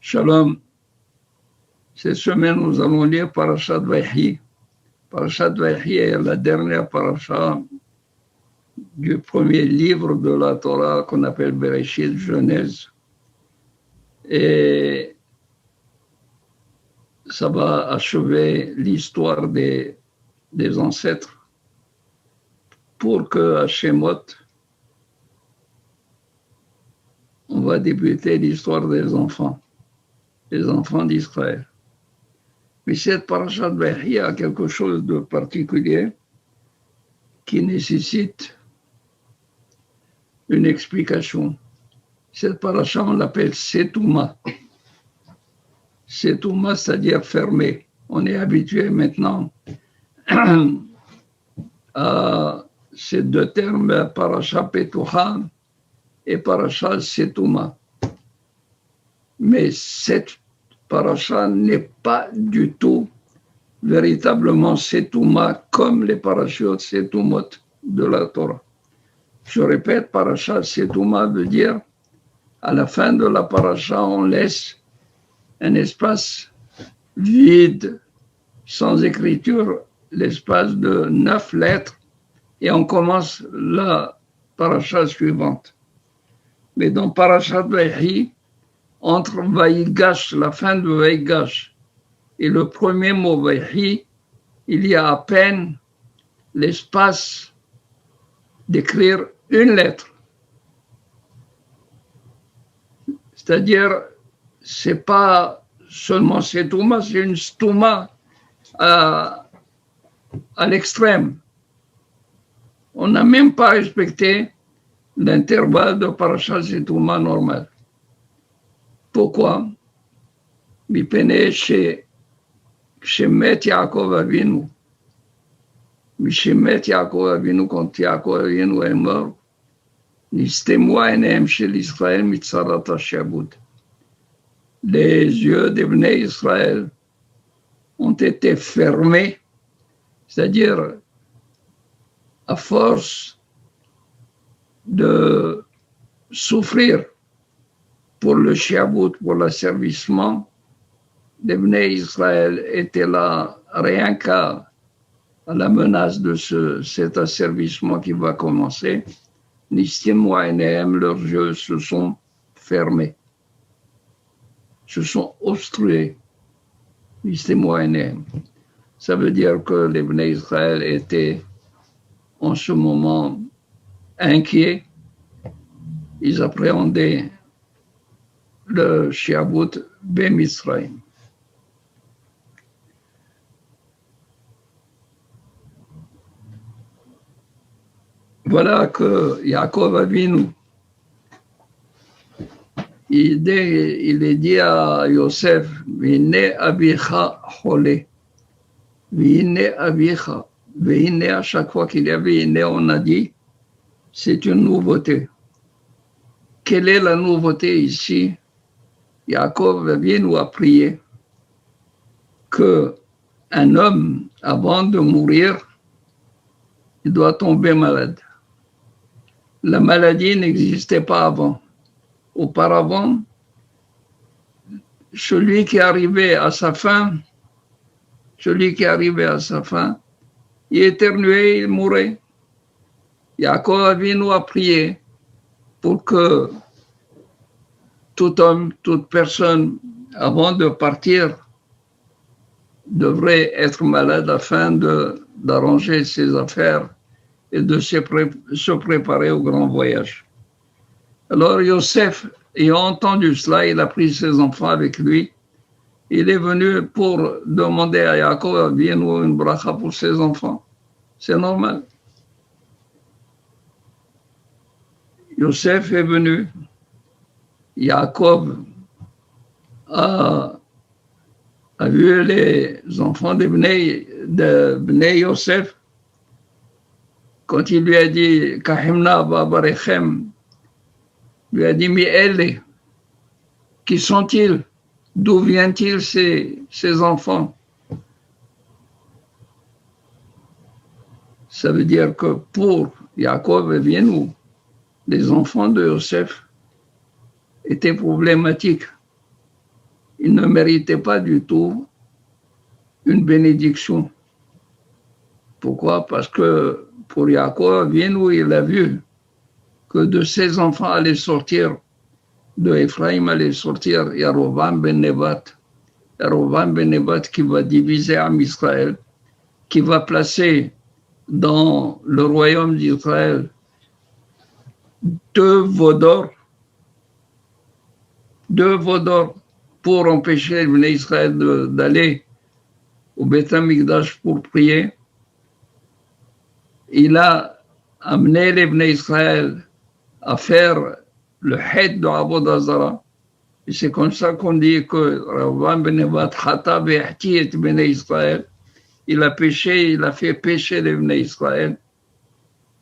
Shalom. Cette semaine, nous allons lire Parashat Vaïhi. Parashat Vaïhi est la dernière parasha du premier livre de la Torah qu'on appelle Bereshit, Genèse. Et ça va achever l'histoire des ancêtres pour que à Shemot, on va débuter l'histoire des enfants d'Israël. Mais cette parashat Vaïhi a quelque chose de particulier qui nécessite une explication. Cette parasha, on l'appelle Setouma. Setouma, c'est-à-dire fermé. On est habitué maintenant à ces deux termes, parasha Petuha et parasha Setouma. Mais cette parasha n'est pas du tout véritablement Setouma comme les parachutes Setumot de la Torah. Je répète, parasha Setouma veut dire à la fin de la parasha, on laisse un espace vide, sans écriture, l'espace de 9 lettres, et on commence la parasha suivante. Mais dans parashat Vaïhi, entre Vaïgash, la fin de Vaïgash, et le premier mot Vaïhi, il y a à peine l'espace d'écrire une lettre. C'est-à-dire, c'est pas seulement Setouma, c'est une Stouma à l'extrême. On n'a même pas respecté l'intervalle de parasha Setouma normal. Pourquoi? Mipene Shemet Yaakov Avinu. Mishemet Yaakov Avinu, quand Yaakov Avinu est mort, Nistemu Enehem Shel Israël Mitzarat HaShabut. Les yeux des Bnei Israël ont été fermés, c'est-à-dire à force de souffrir pour le Shabut, pour l'asservissement, les Bnei Israël étaient là rien qu'à la menace de cet asservissement qui va commencer. Nistim Enehem, leurs yeux se sont fermés, se sont obstrués. Nistim Enehem. Ça veut dire que les Bnei Israël étaient en ce moment inquiets. Ils appréhendaient le Shabut B'Mitzrayim. Voilà que Yaakov Avinu, il est dit à Yosef, Vine avicha chole, Vine avicha, Vine, à chaque fois qu'il y avait Vine, on a dit, c'est une nouveauté. Quelle est la nouveauté ici? Yaakov Avinu a prié qu'un homme, avant de mourir, il doit tomber malade. La maladie n'existait pas avant. Auparavant, celui qui arrivait à sa fin, il éternuait, il mourait. Yaakov Avinu a prié pour que tout homme, toute personne, avant de partir, devrait être malade afin d'arranger ses affaires et de se préparer au grand voyage. Alors Yosef, ayant entendu cela, il a pris ses enfants avec lui. Il est venu pour demander à Yaakov Avinu une bracha pour ses enfants. C'est normal. Yosef est venu. Yaakov a vu les enfants de Bnei Yosef. Quand il lui a dit « Kahimna babarechem », lui a dit « Mais elle, qui sont-ils? D'où viennent-ils ces enfants ?» Ça veut dire que pour Yaakov Avinu, les enfants de Yosef étaient problématiques. il ne méritait pas du tout une bénédiction. Pourquoi? Parce que pour Yaakov, bien où il a vu que de ses enfants allaient sortir, de Ephraïm allait sortir Yarovam ben Nebat. Yarovam ben Nebat qui va diviser Am Israël, qui va placer dans le royaume d'Israël 2 veaux d'or pour empêcher les Israël d'aller au Beth Amikdash pour prier. Il a amené les Bnei Israël à faire le Hed de Avodah Zara. Et c'est comme ça qu'on dit que Ravan ben Nebat Hata ve'hti et Bnei Israël. Il a péché, il a fait pécher les Bnei Israël.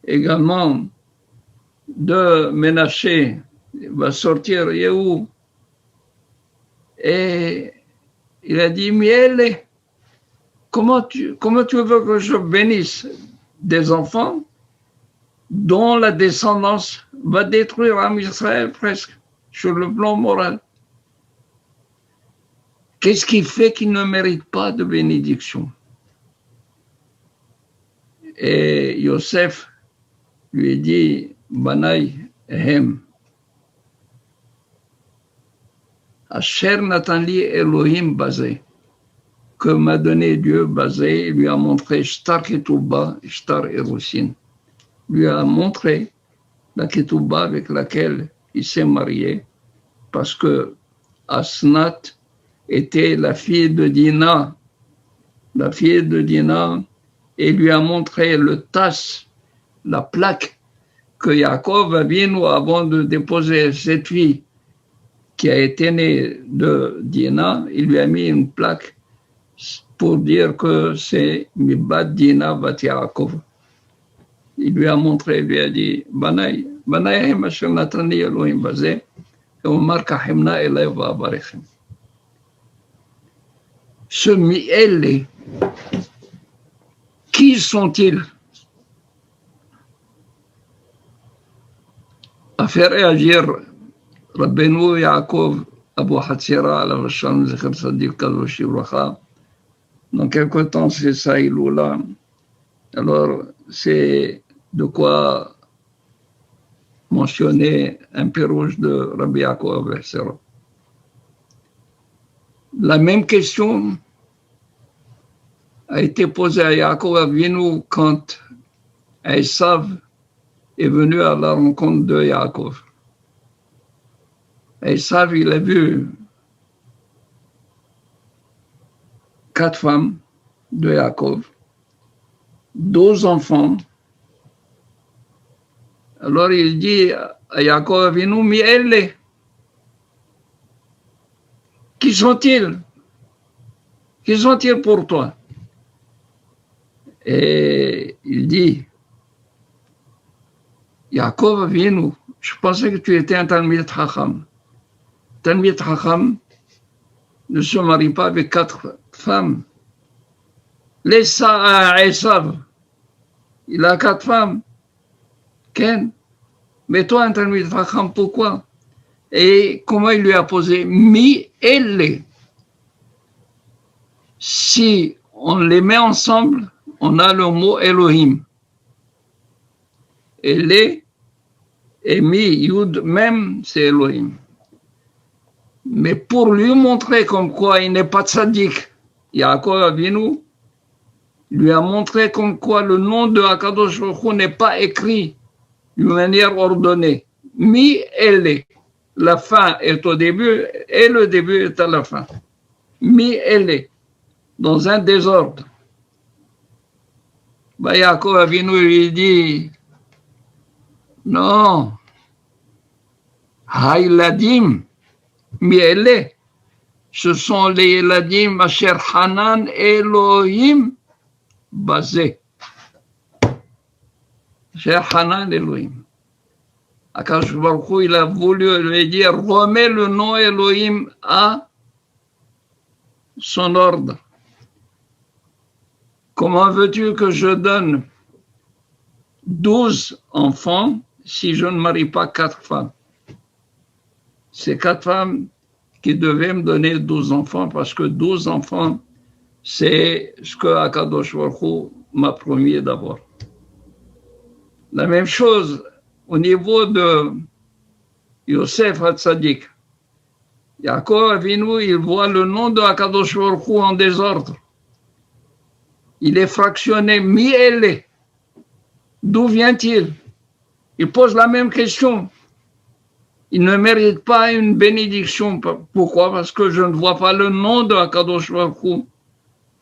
Également, de Ménaché va sortir Yehou. Et il a dit, Miel, comment tu veux que je bénisse des enfants dont la descendance va détruire Am Israël presque, sur le plan moral? Qu'est-ce qui fait qu'il ne mérite pas de bénédiction? Et Yosef lui dit, Banaï Hem, Asher Natali Elohim Bazé, que m'a donné Dieu Bazé, il lui a montré Shtar Ketouba, Shtar Erosin, lui a montré la Ketouba avec laquelle il s'est marié, parce que Asnat était la fille de Dina, et lui a montré le tas, la plaque que Yaakov Avinu, avant de déposer cette fille qui a été née de Dina, il lui a mis une plaque pour dire que c'est Mibat Dina Bat Yaakov. Il lui a montré, il lui a dit, Banaï Hem Asher Natani Elohim Bazé, et Omar Kahimna Elay Va'abarechem. Ce Mi'ele, qui sont-ils? A faire réagir Rabbeinu Yaakov Abu Hatzira ala Rasham Zecher Sadik Kadosh Yivracha. Dans quelque temps, c'est Saïloula. Alors, c'est de quoi mentionner un pirouge de Rabbi Yaakov Hatzira. La même question a été posée à Yaakov Avinu quand Esav est venu à la rencontre de Yaakov. Esav, il a vu 4 femmes de Yaakov, 12 enfants. Alors il dit à Yaakov Avinu, mais elle, qui sont-ils? Qui sont-ils pour toi? Et il dit, Yaakov Avinu, je pensais que tu étais un Talmid Chacham. Talmid Chacham ne se marie pas avec 4 femmes. Laisse ça à Esav. Il a 4 femmes. Ken. Mais toi, un Talmid Chacham, pourquoi? Et comment il lui a posé? Mi elle. Si on les met ensemble, on a le mot Elohim. Elle et mi, Yud, même, c'est Elohim. Mais pour lui montrer comme quoi il n'est pas tzaddik, Yaakov Avinu lui a montré comme quoi le nom de Akadosh Baruch Hu n'est pas écrit d'une manière ordonnée. Mi elle. La fin est au début et le début est à la fin. Mi elle. Dans un désordre. Yaakov Avinu lui dit, non, Haïladim, Miele, ce sont les Eladim, Asher Hanan Elohim, basé. Asher Hanan Elohim. Akadosh Baruch Hu, il a voulu lui dire, remets le nom Elohim à son ordre. Comment veux-tu que je donne 12 enfants si je ne marie pas 4 femmes? Ces 4 femmes qui devait me donner 12 enfants parce que 12 enfants, c'est ce que Akadosh Baruch Hu m'a promis d'avoir. La même chose au niveau de Yosef Hatzadik. Yaakov Avinu, il voit le nom de Akadosh Baruch Hu en désordre. Il est fractionné, mi-élé. D'où vient-il? Il pose la même question. Il ne mérite pas une bénédiction. Pourquoi? Parce que je ne vois pas le nom de Akadosh Baruch Hu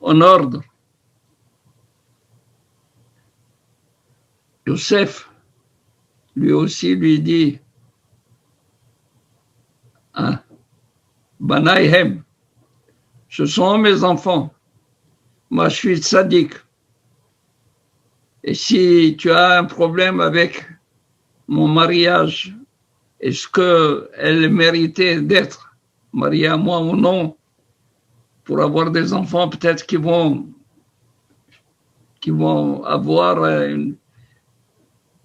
en ordre. Yosef, lui aussi, lui dit, hein, Banaïhem, ce sont mes enfants. Moi, je suis tzaddik. Et si tu as un problème avec mon mariage, est-ce qu'elle méritait d'être mariée à moi ou non pour avoir des enfants peut-être qui vont avoir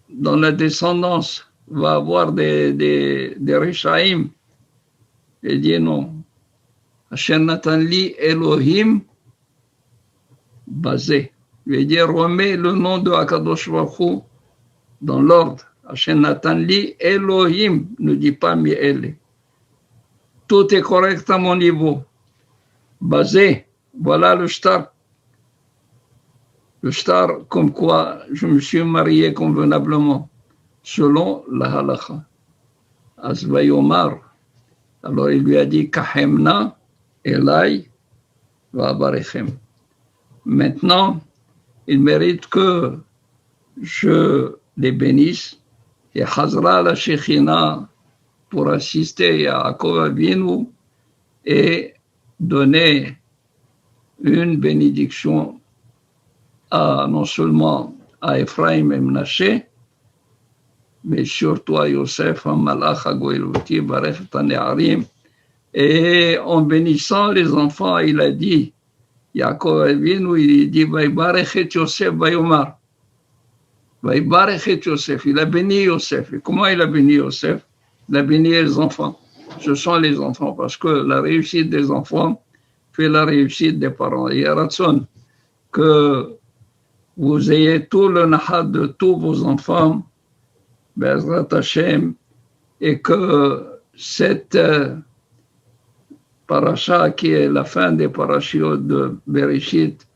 dans la descendance, va avoir des Rishaïm. Il dit non. Hashem Natan li Elohim basé. Il veut dire remets le nom de Akadosh Baruch Hu dans l'ordre. Hashem Natan li Elohim, ne dit pas Mi'ele. Tout est correct à mon niveau. Basé, voilà le shtar. Le shtar comme quoi je me suis marié convenablement, selon la halakha. Asvayomar. Alors il lui a dit Kahemna Elai va barechem. Maintenant, il mérite que je les bénisse et Hazra la Shechina pour assister à Yaakov Avinu et donner une bénédiction non seulement à Ephraim et Menaché, mais surtout à Yosef, à Malach, à Goïlouti, Barech, Tanéarim. Et en bénissant les enfants, il a dit, Yaakov Avinu, il dit, Vaïbarech et Yosef, Vaïomar. Vaïbarech et Yosef, il a béni Yosef. Et comment il a béni Yosef? Il a béni les enfants. Ce sont les enfants, parce que la réussite des enfants fait la réussite des parents. Il y a ratson que vous ayez tout le nahat de tous vos enfants, Bezrat Hashem, et que cette paracha qui est la fin des parashiot de Bereshit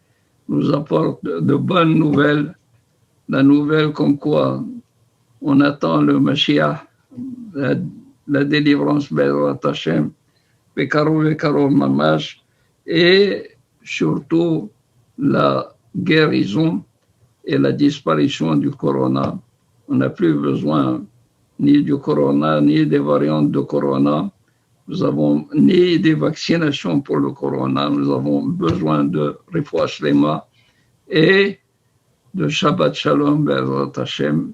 nous apporte de bonnes nouvelles, la nouvelle comme quoi on attend le Mashiach, la délivrance Bezrat Hashem, Bekarov Mamash, et surtout la guérison et la disparition du corona. On n'a plus besoin ni du corona, ni des variantes de corona. Nous avons ni des vaccinations pour le corona. Nous avons besoin de Refoua Shlema et de Shabbat Shalom Be'ezrat Hashem.